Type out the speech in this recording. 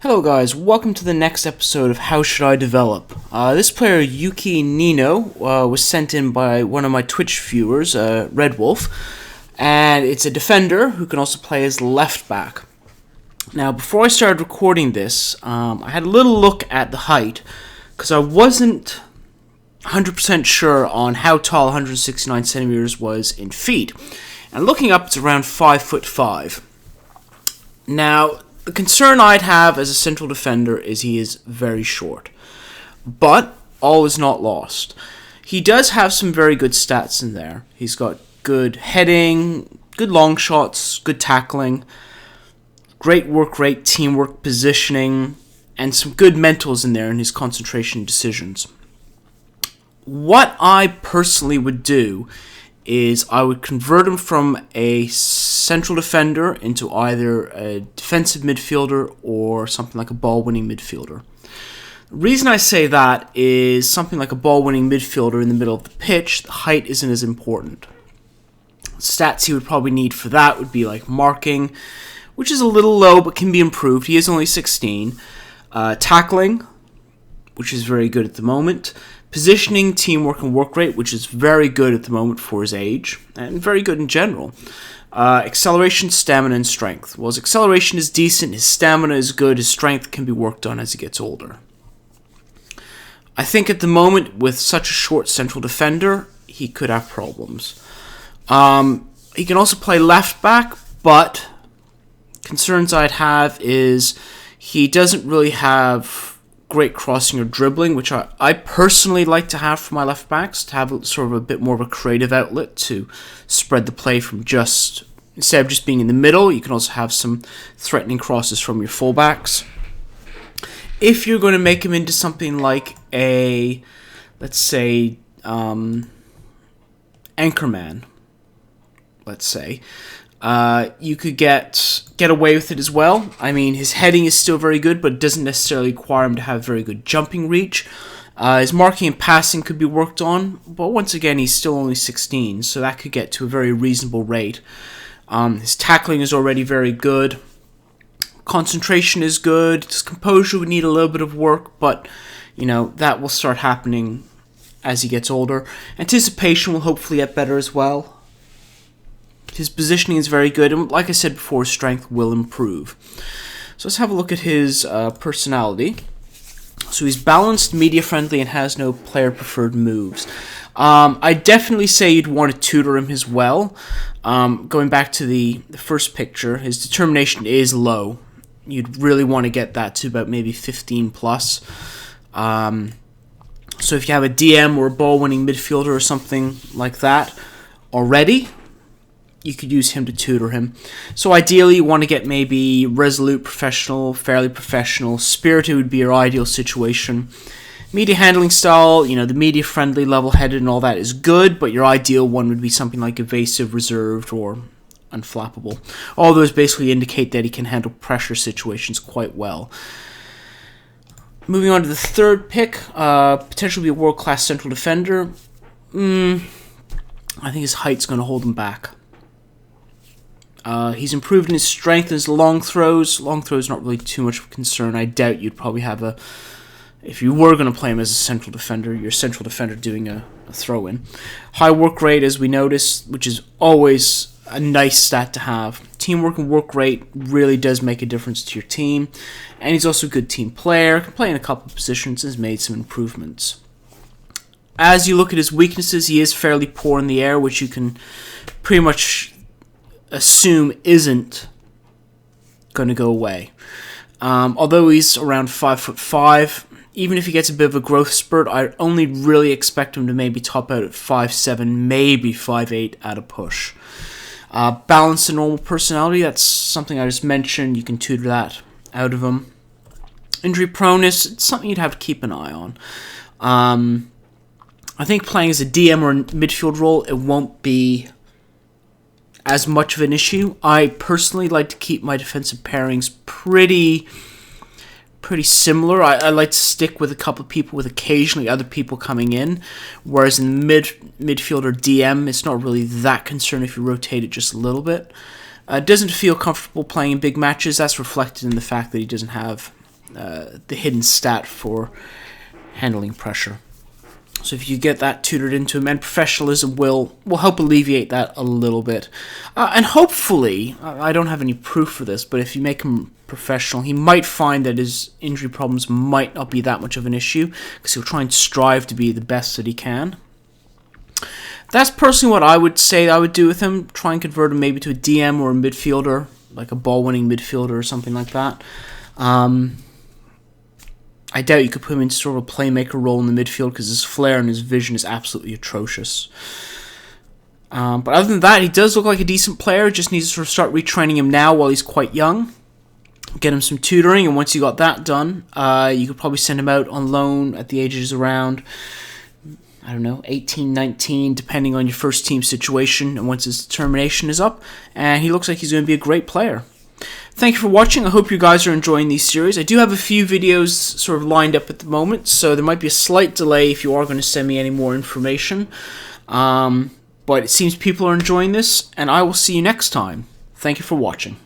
Hello guys, welcome to the next episode of How Should I Develop. This player, Yuki Niino, was sent in by one of my Twitch viewers, Redwolf, and it's a defender who can also play as left back. Now, before I started recording this, I had a little look at the height, because I wasn't 100% sure on how tall 169 centimeters was in feet. And looking up, it's around 5'5". Now, the concern I'd have as a central defender is he is very short. But all is not lost. He does have some very good stats in there. He's got good heading, good long shots, good tackling, great work rate, teamwork, positioning, and some good mentals in there in his concentration decisions. What I personally would do is I would convert him from a central defender into either a defensive midfielder or something like a ball-winning midfielder. The reason I say that is something like a ball-winning midfielder in the middle of the pitch, the height isn't as important. Stats he would probably need for that would be like marking, which is a little low but can be improved. He is only 16. Tackling, which is very good at the moment. Positioning, teamwork, and work rate, which is very good at the moment for his age, and very good in general. Acceleration, stamina, and strength. Well, his acceleration is decent, his stamina is good, his strength can be worked on as he gets older. I think at the moment, with such a short central defender, he could have problems. He can also play left back, but concerns I'd have is he doesn't really have great crossing or dribbling, which I personally like to have for my left backs, to have sort of a bit more of a creative outlet to spread the play from just, instead of just being in the middle, you can also have some threatening crosses from your fullbacks. If you're going to make him into something like a, let's say, anchorman, let's say, you could get away with it as well. I mean, his heading is still very good, but it doesn't necessarily require him to have very good jumping reach. His marking and passing could be worked on, but once again, he's still only 16, so that could get to a very reasonable rate. His tackling is already very good. Concentration is good. His composure would need a little bit of work, but, you know, that will start happening as he gets older. Anticipation will hopefully get better as well. His positioning is very good, and like I said before, strength will improve. So let's have a look at his personality. So he's balanced, media-friendly, and has no player-preferred moves. I definitely say you'd want to tutor him as well. Going back to the first picture, his determination is low. You'd really want to get that to about maybe 15 plus. So if you have a DM or a ball-winning midfielder or something like that already, you could use him to tutor him. So ideally, you want to get maybe resolute, professional, fairly professional. Spirited would be your ideal situation. Media handling style, you know, the media-friendly, level-headed, and all that is good, but your ideal one would be something like evasive, reserved, or unflappable. All those basically indicate that he can handle pressure situations quite well. Moving on to the third pick, potentially be a world-class central defender. I think his height's going to hold him back. He's improved in his strength and his long throws. Long throws not really too much of a concern. I doubt you'd probably have if you were going to play him as a central defender, your central defender doing a throw-in. High work rate, as we noticed, which is always a nice stat to have. Teamwork and work rate really does make a difference to your team. And he's also a good team player, can play in a couple of positions, and has made some improvements. As you look at his weaknesses, he is fairly poor in the air, which you can pretty much assume isn't going to go away. Although he's around 5'5", even if he gets a bit of a growth spurt, I only really expect him to maybe top out at 5'7", maybe 5'8" at a push. Balance and normal personality, that's something I just mentioned. You can tutor that out of him. Injury proneness, it's something you'd have to keep an eye on. I think playing as a DM or a midfield role, it won't be as much of an issue. I personally like to keep my defensive pairings pretty similar. I like to stick with a couple of people with occasionally other people coming in, whereas in midfield or DM, it's not really that concerned if you rotate it just a little bit. Doesn't feel comfortable playing in big matches. That's reflected in the fact that he doesn't have the hidden stat for handling pressure. So if you get that tutored into him, and professionalism will help alleviate that a little bit. And hopefully, I don't have any proof for this, but if you make him professional, he might find that his injury problems might not be that much of an issue, because he'll try and strive to be the best that he can. That's personally what I would say I would do with him. Try and convert him maybe to a DM or a midfielder, like a ball-winning midfielder or something like that. I doubt you could put him into sort of a playmaker role in the midfield because his flair and his vision is absolutely atrocious. But other than that, he does look like a decent player. Just needs to sort of start retraining him now while he's quite young. Get him some tutoring, and once you got that done, you could probably send him out on loan at the ages around, I don't know, 18, 19, depending on your first team situation, and once his determination is up. And he looks like he's going to be a great player. Thank you for watching. I hope you guys are enjoying these series. I do have a few videos sort of lined up at the moment, so there might be a slight delay if you are going to send me any more information. But it seems people are enjoying this, and I will see you next time. Thank you for watching.